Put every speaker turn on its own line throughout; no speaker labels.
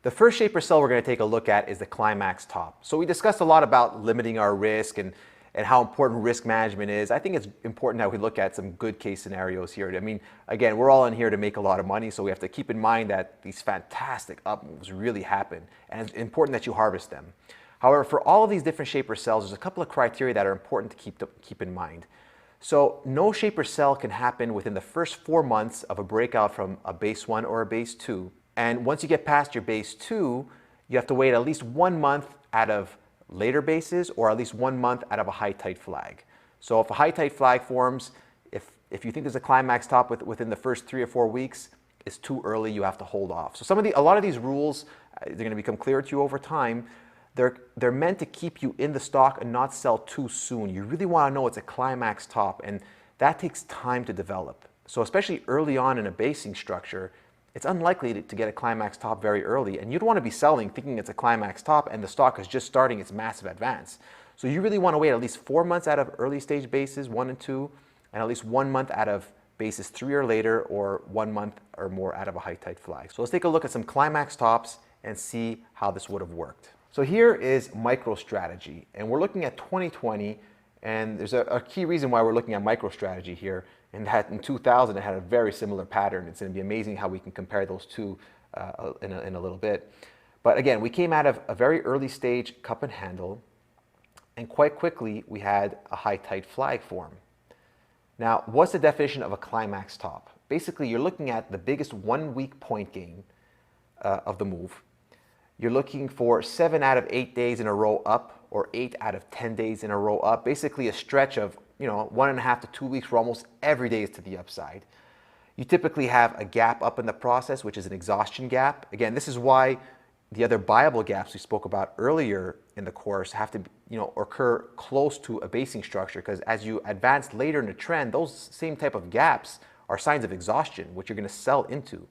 The first shape or sell we're going to take a look at is the climax top. So we discussed a lot about limiting our risk and how important risk management is. I think it's important that we look at some good case scenarios here. I mean, again, we're all in here to make a lot of money, so we have to keep in mind that these fantastic up moves really happen, and it's important that you harvest them. However, for all of these different shape or sells, there's a couple of criteria that are important to keep in mind. So no shape or sell can happen within the first 4 months of a breakout from a base 1 or a base 2. And once you get past your base 2, you have to wait at least 1 month out of later bases or at least 1 month out of a high tight flag. So if a high tight flag forms, if you think there's a climax top within the first 3 or 4 weeks, it's too early, you have to hold off. So a lot of these rules, they're going to become clearer to you over time. They're meant to keep you in the stock and not sell too soon. You really want to know it's a climax top, and that takes time to develop. So especially early on in a basing structure, it's unlikely to get a climax top very early, and you don't want to be selling thinking it's a climax top and the stock is just starting its massive advance. So you really want to wait at least 4 months out of early stage bases 1 and 2, and at least 1 month out of bases 3 or later, or 1 month or more out of a high tight flag. So let's take a look at some climax tops and see how this would have worked. So here is MicroStrategy, and we're looking at 2020, and there's a key reason why we're looking at MicroStrategy here, and that in 2000 it had a very similar pattern. It's going to be amazing how we can compare those two in a little bit. But again, we came out of a very early stage cup and handle, and quite quickly we had a high tight flag form. Now, what's the definition of a climax top? Basically, you're looking at the biggest 1 week point gain of the move. You're looking for 7 out of 8 days in a row up, or 8 out of 10 days in a row up. Basically a stretch of 1.5 to 2 weeks where almost every day is to the upside. You typically have a gap up in the process, which is an exhaustion gap. Again, this is why the other buyable gaps we spoke about earlier in the course have to occur close to a basing structure, because as you advance later in the trend, those same type of gaps are signs of exhaustion, which you're going to sell into.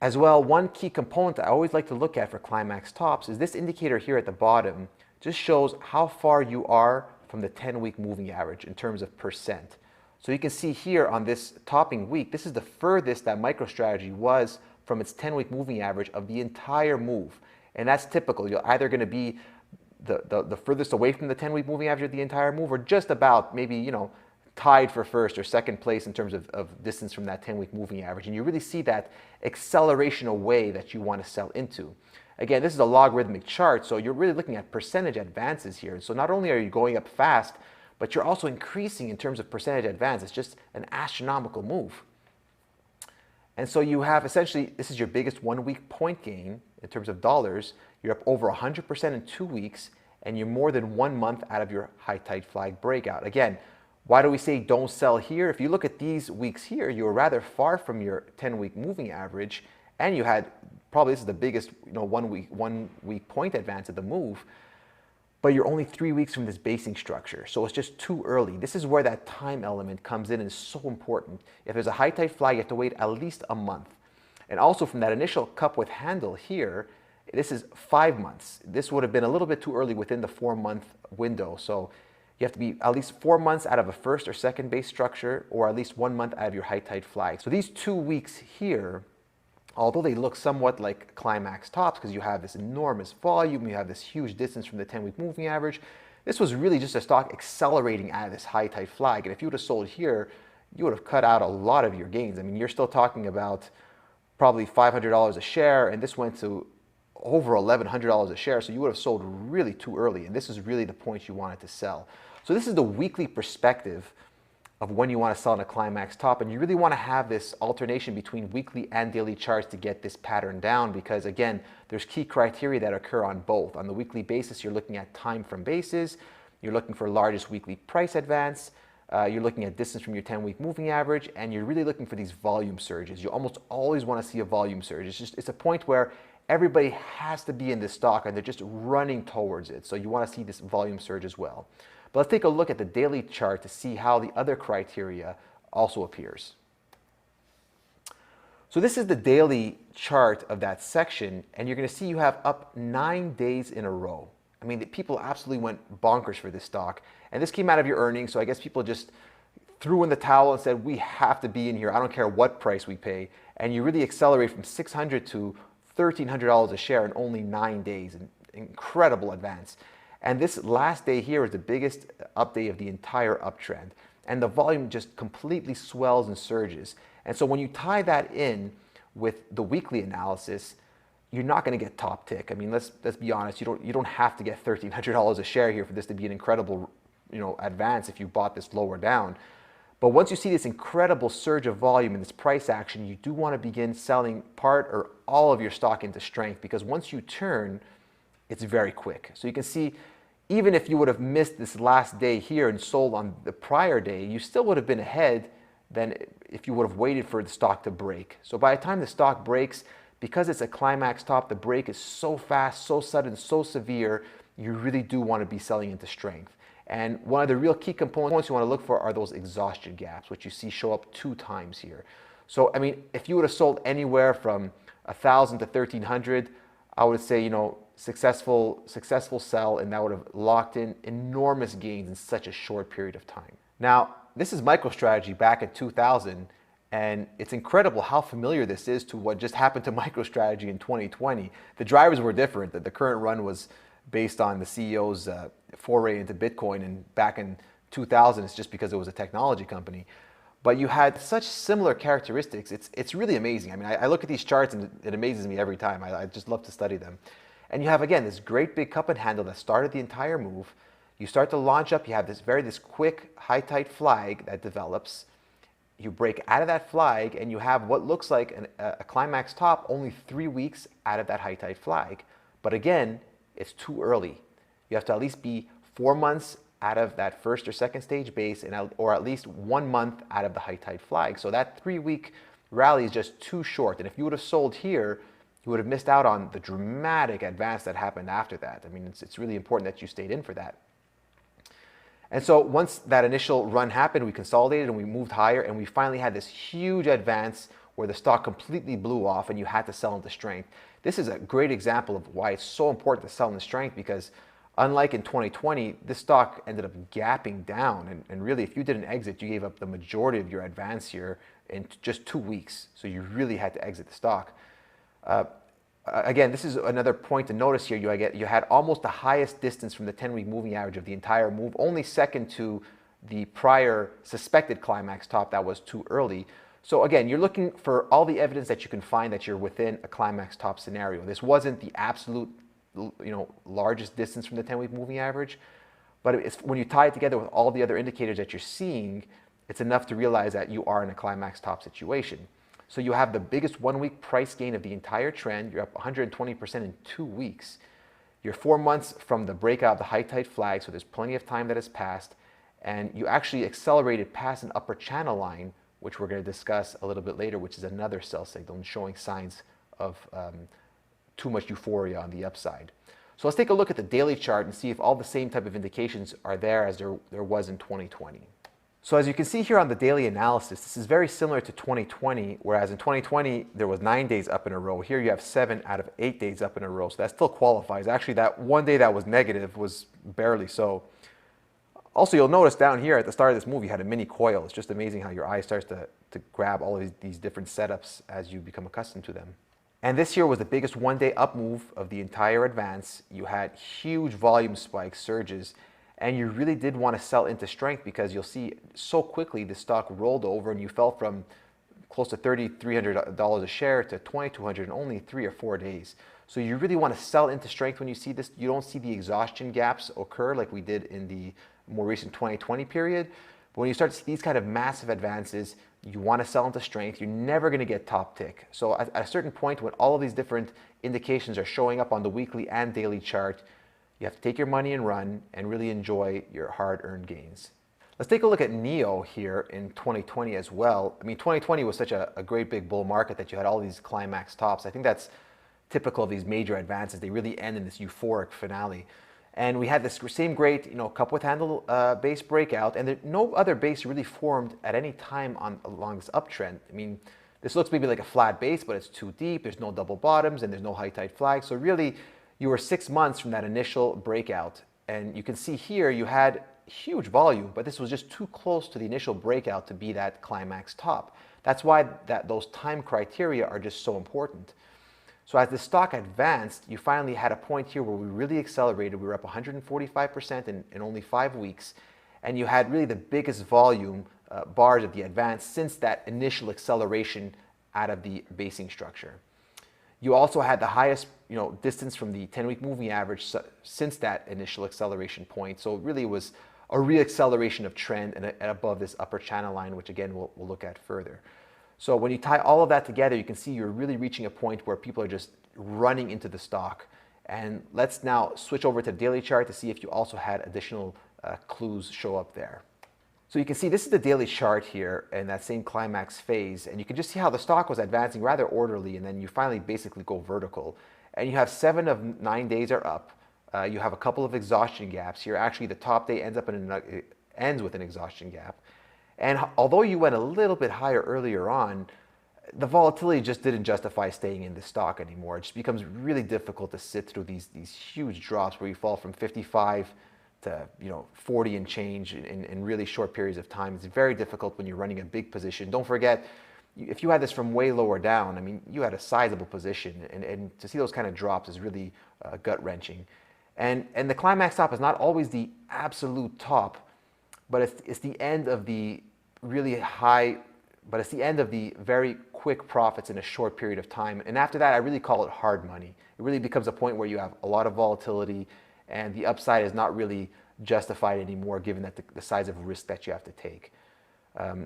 As well, one key component I always like to look at for climax tops is this indicator here at the bottom. Just shows how far you are from the 10-week moving average in terms of percent. So you can see here on this topping week, this is the furthest that MicroStrategy was from its 10-week moving average of the entire move. And that's typical. You're either going to be the furthest away from the 10-week moving average of the entire move, or just about maybe, tied for first or second place in terms of distance from that 10-week moving average. And you really see that acceleration away that you want to sell into. Again, this is a logarithmic chart, so you're really looking at percentage advances here. So not only are you going up fast, but you're also increasing in terms of percentage advance. It's just an astronomical move. And so you have essentially, this is your biggest 1 week point gain in terms of dollars. You're up over 100% in 2 weeks, and you're more than 1 month out of your high tight flag breakout. Again, why do we say don't sell here? If you look at these weeks here, you were rather far from your 10-week moving average, and you had probably, this is the biggest 1 week point advance of the move, but you're only 3 weeks from this basing structure, so it's just too early. This is where that time element comes in and is so important. If there's a high tight flag, you have to wait at least a month. And also from that initial cup with handle here, this is 5 months. This would have been a little bit too early within the 4-month window. So you have to be at least 4 months out of a first or second base structure, or at least 1 month out of your high tight flag. So these 2 weeks here, although they look somewhat like climax tops because you have this enormous volume, you have this huge distance from the 10-week moving average, this was really just a stock accelerating out of this high tight flag. And if you would have sold here, you would have cut out a lot of your gains. I mean, you're still talking about probably $500 a share, and this went to over $1,100 a share, so you would have sold really too early, and this is really the point you wanted to sell. So this is the weekly perspective of when you want to sell in a climax top, and you really want to have this alternation between weekly and daily charts to get this pattern down, because again, there's key criteria that occur on both. On the weekly basis, you're looking at time from bases, you're looking for largest weekly price advance, you're looking at distance from your 10-week moving average, and you're really looking for these volume surges. You almost always want to see a volume surge. It's a point where everybody has to be in this stock and they're just running towards it. So you want to see this volume surge as well. But let's take a look at the daily chart to see how the other criteria also appears. So this is the daily chart of that section, and you're going to see you have up 9 days in a row. I mean, people absolutely went bonkers for this stock. And this came out of your earnings, so I guess people just threw in the towel and said, we have to be in here. I don't care what price we pay. And you really accelerate from 600 to $1,300 a share in only 9 days, an incredible advance. And this last day here is the biggest update of the entire uptrend. And the volume just completely swells and surges. And so when you tie that in with the weekly analysis, you're not going to get top tick. I mean, let's be honest. You don't have to get $1,300 a share here for this to be an incredible, advance if you bought this lower down. But once you see this incredible surge of volume and this price action, you do want to begin selling part or all of your stock into strength, because once you turn, it's very quick. So you can see, even if you would have missed this last day here and sold on the prior day, you still would have been ahead than if you would have waited for the stock to break. So by the time the stock breaks, because it's a climax top, the break is so fast, so sudden, so severe, you really do want to be selling into strength. And one of the real key components you want to look for are those exhaustion gaps, which you see show up 2 times here. So, I mean, if you would have sold anywhere from 1,000 to 1,300, I would say, successful sell, and that would have locked in enormous gains in such a short period of time. Now, this is MicroStrategy back in 2000, and it's incredible how familiar this is to what just happened to MicroStrategy in 2020. The drivers were different. The current run was based on the CEO's foray into Bitcoin, and back in 2000, it's just because it was a technology company. But you had such similar characteristics. It's really amazing. I mean, I look at these charts and it amazes me every time. I just love to study them. And you have, again, this great big cup and handle that started the entire move. You start to launch up. You have this quick high tight flag that develops. You break out of that flag, and you have what looks like a climax top only 3 weeks out of that high tight flag. But again, it's too early. You have to at least be 4 months out of that first or second stage base, or at least 1 month out of the high tide flag. So that 3-week rally is just too short. And if you would have sold here, you would have missed out on the dramatic advance that happened after that. I mean, it's really important that you stayed in for that. And so once that initial run happened, we consolidated and we moved higher, and we finally had this huge advance where the stock completely blew off and you had to sell into strength. This is a great example of why it's so important to sell into strength, because unlike in 2020, this stock ended up gapping down. And really, if you did an exit, you gave up the majority of your advance here in just 2 weeks. So you really had to exit the stock. Again, this is another point to notice here. You had almost the highest distance from the 10-week moving average of the entire move, only second to the prior suspected climax top that was too early. So again, you're looking for all the evidence that you can find that you're within a climax top scenario. This wasn't the absolute, largest distance from the 10-week moving average, but when you tie it together with all the other indicators that you're seeing, it's enough to realize that you are in a climax top situation. So you have the biggest 1-week price gain of the entire trend. You're up 120% in 2 weeks. You're 4 months from the breakout of the high tight flag, so there's plenty of time that has passed. And you actually accelerated past an upper channel line, which we're going to discuss a little bit later, which is another sell signal and showing signs of too much euphoria on the upside. So let's take a look at the daily chart and see if all the same type of indications are there as there was in 2020. So as you can see here on the daily analysis, this is very similar to 2020, whereas in 2020, there was 9 days up in a row. Here you have 7 out of 8 days up in a row, so that still qualifies. Actually, that one day that was negative was barely so. Also, you'll notice down here at the start of this move, you had a mini coil. It's just amazing how your eye starts to grab all of these different setups as you become accustomed to them. And this here was the biggest one-day up move of the entire advance. You had huge volume spikes, surges, and you really did want to sell into strength, because you'll see so quickly the stock rolled over and you fell from close to $3,300 a share to $2,200 in only 3 or 4 days. So you really want to sell into strength when you see this. You don't see the exhaustion gaps occur like we did in the more recent 2020 period. But when you start to see these kind of massive advances, you want to sell into strength. You're never going to get top tick. So at a certain point, when all of these different indications are showing up on the weekly and daily chart, you have to take your money and run and really enjoy your hard-earned gains. Let's take a look at NEO here in 2020 as well. I mean, 2020 was such a great big bull market that you had all these climax tops. I think that's typical of these major advances. They really end in this euphoric finale. And we had this same great, cup with handle base breakout, and no other base really formed at any time along this uptrend. I mean, this looks maybe like a flat base, but it's too deep. There's no double bottoms, and there's no high tight flag. So really, you were 6 months from that initial breakout. And you can see here you had huge volume, but this was just too close to the initial breakout to be that climax top. That's why those time criteria are just so important. So as the stock advanced, you finally had a point here where we really accelerated. We were up 145% in only 5 weeks. And you had really the biggest volume bars of the advance since that initial acceleration out of the basing structure. You also had the highest distance from the 10-week moving average since that initial acceleration point. So it really was a re-acceleration of trend and above this upper channel line, which again we'll look at further. So when you tie all of that together, you can see you're really reaching a point where people are just running into the stock. And let's now switch over to the daily chart to see if you also had additional clues show up there. So you can see this is the daily chart here in that same climax phase, and you can just see how the stock was advancing rather orderly, and then you finally basically go vertical. And you have 7 of 9 days are up. You have a couple of exhaustion gaps here. Actually, the top day ends with an exhaustion gap. And although you went a little bit higher earlier on, the volatility just didn't justify staying in the stock anymore. It just becomes really difficult to sit through these huge drops where you fall from 55 to 40 and change in really short periods of time. It's very difficult when you're running a big position. Don't forget, if you had this from way lower down, I mean, you had a sizable position, and to see those kind of drops is really gut-wrenching. And the climax top is not always the absolute top, but it's the end of the really high, but it's the end of the very quick profits in a short period of time. And after that, I really call it hard money. It really becomes a point where you have a lot of volatility, and the upside is not really justified anymore given that the size of risk that you have to take.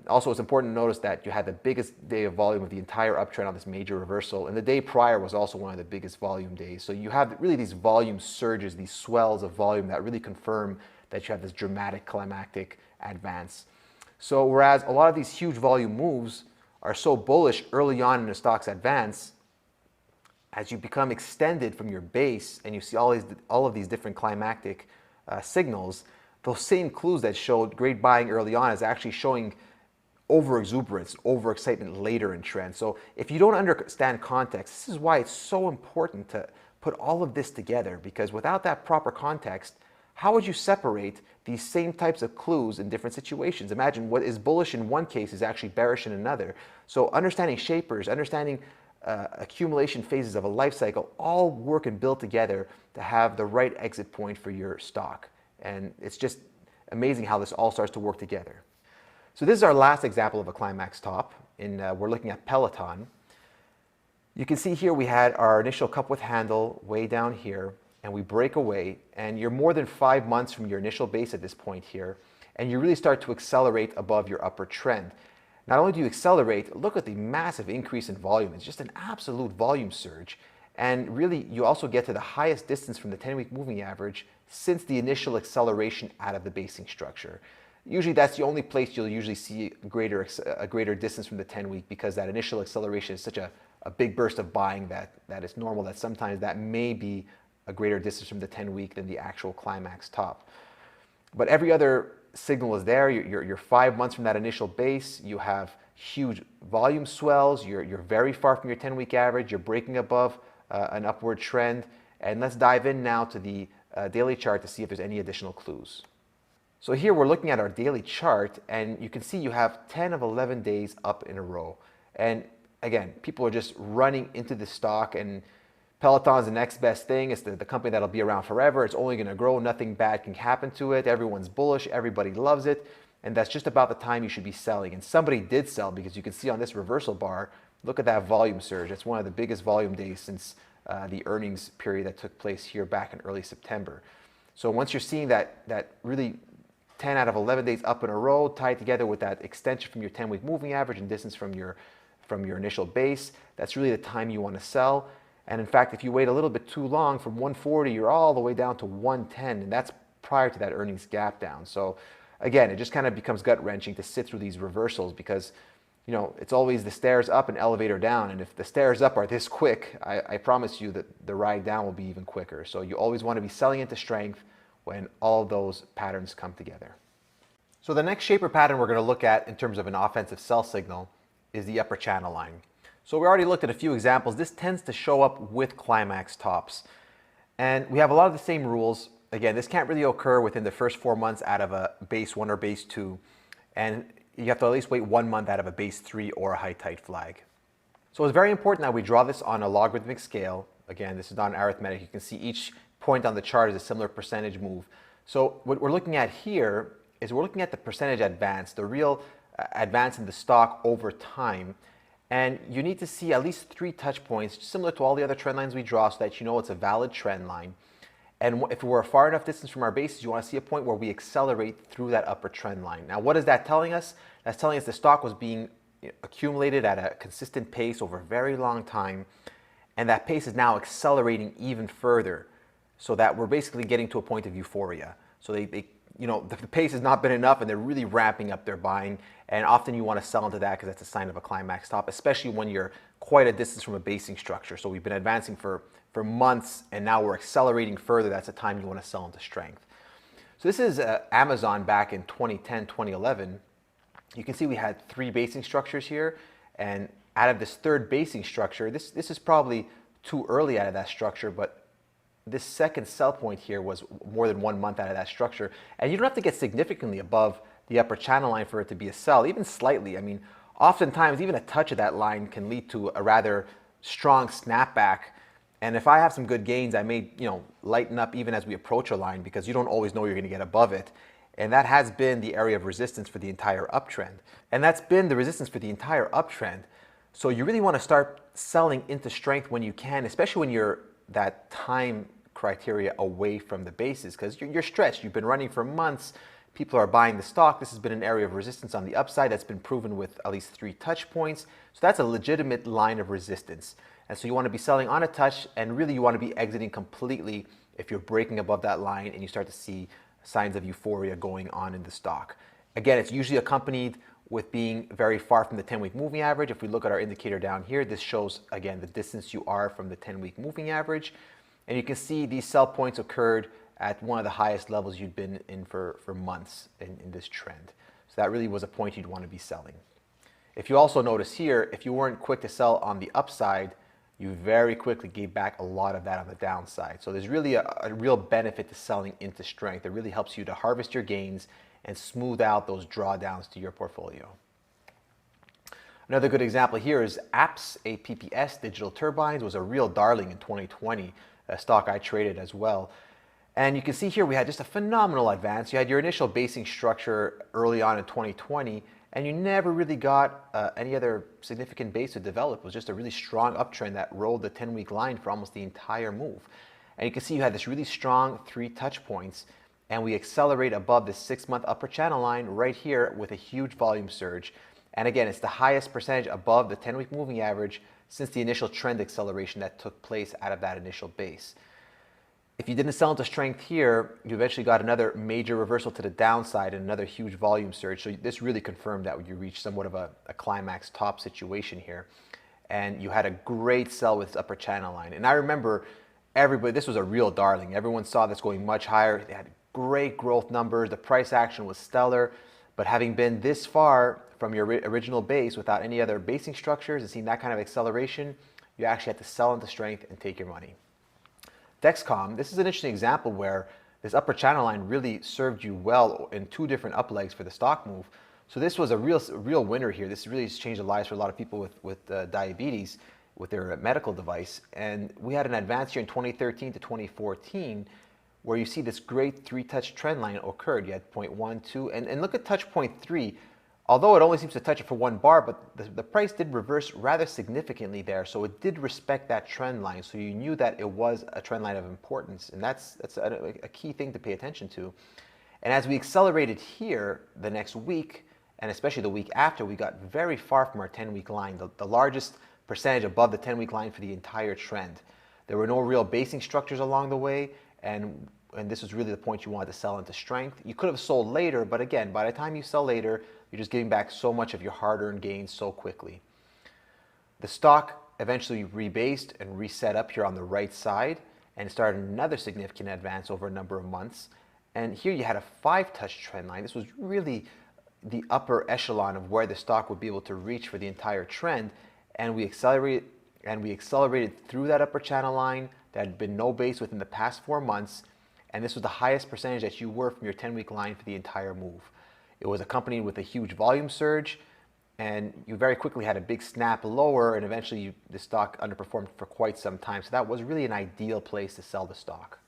Also, it's important to notice that you had the biggest day of volume of the entire uptrend on this major reversal, and the day prior was also one of the biggest volume days. So you have really these volume surges, these swells of volume that really confirm that you have this dramatic climactic advance. So whereas a lot of these huge volume moves are so bullish early on in the stock's advance, as you become extended from your base and you see all of these different climactic signals, those same clues that showed great buying early on is actually showing over-exuberance, over-excitement later in trend. So if you don't understand context, this is why it's so important to put all of this together, because without that proper context, how would you separate these same types of clues in different situations? Imagine what is bullish in one case is actually bearish in another. So understanding shapers, understanding accumulation phases of a life cycle all work and build together to have the right exit point for your stock. And it's just amazing how this all starts to work together. So this is our last example of a climax top. We're looking at Peloton. You can see here we had our initial cup with handle way down here, and we break away, and you're more than 5 months from your initial base at this point here, and you really start to accelerate above your upper trend. Not only do you accelerate, look at the massive increase in volume. It's just an absolute volume surge. And really, you also get to the highest distance from the 10-week moving average since the initial acceleration out of the basing structure. Usually that's the only place you'll usually see a greater distance from the 10-week, because that initial acceleration is such a big burst of buying that it's normal that sometimes that may be a greater distance from the 10-week than the actual climax top. But every other signal is there. You're 5 months from that initial base. You have huge volume swells. You're very far from your 10-week average. You're breaking above an upward trend. And let's dive in now to the daily chart to see if there's any additional clues. So here we're looking at our daily chart, and you can see you have 10 of 11 days up in a row. And again, people are just running into the stock, and Peloton's the next best thing. It's the company that'll be around forever. It's only going to grow. Nothing bad can happen to it. Everyone's bullish. Everybody loves it. And that's just about the time you should be selling. And somebody did sell, because you can see on this reversal bar, look at that volume surge. It's one of the biggest volume days since the earnings period that took place here back in early September. So once you're seeing that really 10 out of 11 days up in a row tied together with that extension from your 10-week moving average and distance from your initial base, that's really the time you want to sell. And in fact, if you wait a little bit too long, from 140, you're all the way down to 110, and that's prior to that earnings gap down. So again, it just kind of becomes gut-wrenching to sit through these reversals, because it's always the stairs up and elevator down. And if the stairs up are this quick, I promise you that the ride down will be even quicker. So you always want to be selling into strength when all of those patterns come together. So the next shaper pattern we're going to look at in terms of an offensive sell signal is the upper channel line. So we already looked at a few examples. This tends to show up with climax tops. And we have a lot of the same rules. Again, this can't really occur within the first 4 months out of a base 1 or base 2. And you have to at least wait 1 month out of a base 3 or a high tight flag. So it's very important that we draw this on a logarithmic scale. Again, this is not an arithmetic. You can see each point on the chart is a similar percentage move. So what we're looking at here is we're looking at the percentage advance, the real advance in the stock over time. And you need to see at least 3 touch points, similar to all the other trend lines we draw, so that you know it's a valid trend line. And if we're a far enough distance from our bases, you want to see a point where we accelerate through that upper trend line. Now, what is that telling us? That's telling us the stock was being accumulated at a consistent pace over a very long time, and that pace is now accelerating even further, so that we're basically getting to a point of euphoria. So the pace has not been enough, and they're really ramping up their buying. And often you want to sell into that because that's a sign of a climax top, especially when you're quite a distance from a basing structure. So we've been advancing for months, and now we're accelerating further. That's a time you want to sell into strength. So this is Amazon back in 2010, 2011. You can see we had 3 basing structures here, and out of this 3rd basing structure, this is probably too early out of that structure, but this second sell point here was more than 1 month out of that structure. And you don't have to get significantly above the upper channel line for it to be a sell, even slightly. I mean, oftentimes even a touch of that line can lead to a rather strong snapback. And if I have some good gains, I may lighten up even as we approach a line, because you don't always know you're going to get above it. And that has been the area of resistance for the entire uptrend. And that's been the resistance for the entire uptrend. So you really want to start selling into strength when you can, especially when you're that time criteria away from the bases, because you're stretched. You've been running for months. People are buying the stock. This has been an area of resistance on the upside that's been proven with at least 3 touch points. So that's a legitimate line of resistance. And so you want to be selling on a touch, and really you want to be exiting completely if you're breaking above that line and you start to see signs of euphoria going on in the stock. Again, it's usually accompanied with being very far from the 10-week moving average. If we look at our indicator down here, this shows, again, the distance you are from the 10-week moving average. And you can see these sell points occurred at one of the highest levels you'd been in for months in this trend. So that really was a point you'd want to be selling. If you also notice here, if you weren't quick to sell on the upside, you very quickly gave back a lot of that on the downside. So there's really a real benefit to selling into strength. It really helps you to harvest your gains and smooth out those drawdowns to your portfolio. Another good example here is APS, APPS, Digital Turbines, was a real darling in 2020, a stock I traded as well. And you can see here we had just a phenomenal advance. You had your initial basing structure early on in 2020, and you never really got any other significant base to develop. It was just a really strong uptrend that rolled the 10-week line for almost the entire move. And you can see you had this really strong 3 touch points, and we accelerate above the 6-month upper channel line right here with a huge volume surge. And again, it's the highest percentage above the 10-week moving average since the initial trend acceleration that took place out of that initial base. If you didn't sell into strength here, you eventually got another major reversal to the downside and another huge volume surge. So this really confirmed that you reached somewhat of a climax top situation here. And you had a great sell with upper channel line. And I remember everybody, this was a real darling. Everyone saw this going much higher. They had great growth numbers. The price action was stellar. But having been this far from your original base without any other basing structures and seeing that kind of acceleration, you actually had to sell into strength and take your money. Dexcom, this is an interesting example where this upper channel line really served you well in 2 different up legs for the stock move. So this was a real winner here. This really has changed the lives for a lot of people with diabetes with their medical device. And we had an advance here in 2013 to 2014 where you see this great 3-touch trend line occurred. You had 0.1, 2, and look at touch point 3. Although it only seems to touch it for 1 bar, but the price did reverse rather significantly there. So it did respect that trend line. So you knew that it was a trend line of importance. And that's a key thing to pay attention to. And as we accelerated here the next week, and especially the week after, we got very far from our 10-week line, the largest percentage above the 10-week line for the entire trend. There were no real basing structures along the way, and this was really the point you wanted to sell into strength. You could have sold later, but again, by the time you sell later, you're just giving back so much of your hard-earned gains so quickly. The stock eventually rebased and reset up here on the right side and started another significant advance over a number of months. And here you had a 5-touch trend line. This was really the upper echelon of where the stock would be able to reach for the entire trend. And we accelerated through that upper channel line. There had been no base within the past 4 months. And this was the highest percentage that you were from your 10-week line for the entire move. It was accompanied with a huge volume surge. and you very quickly had a big snap lower, and eventually the stock underperformed for quite some time. So that was really an ideal place to sell the stock.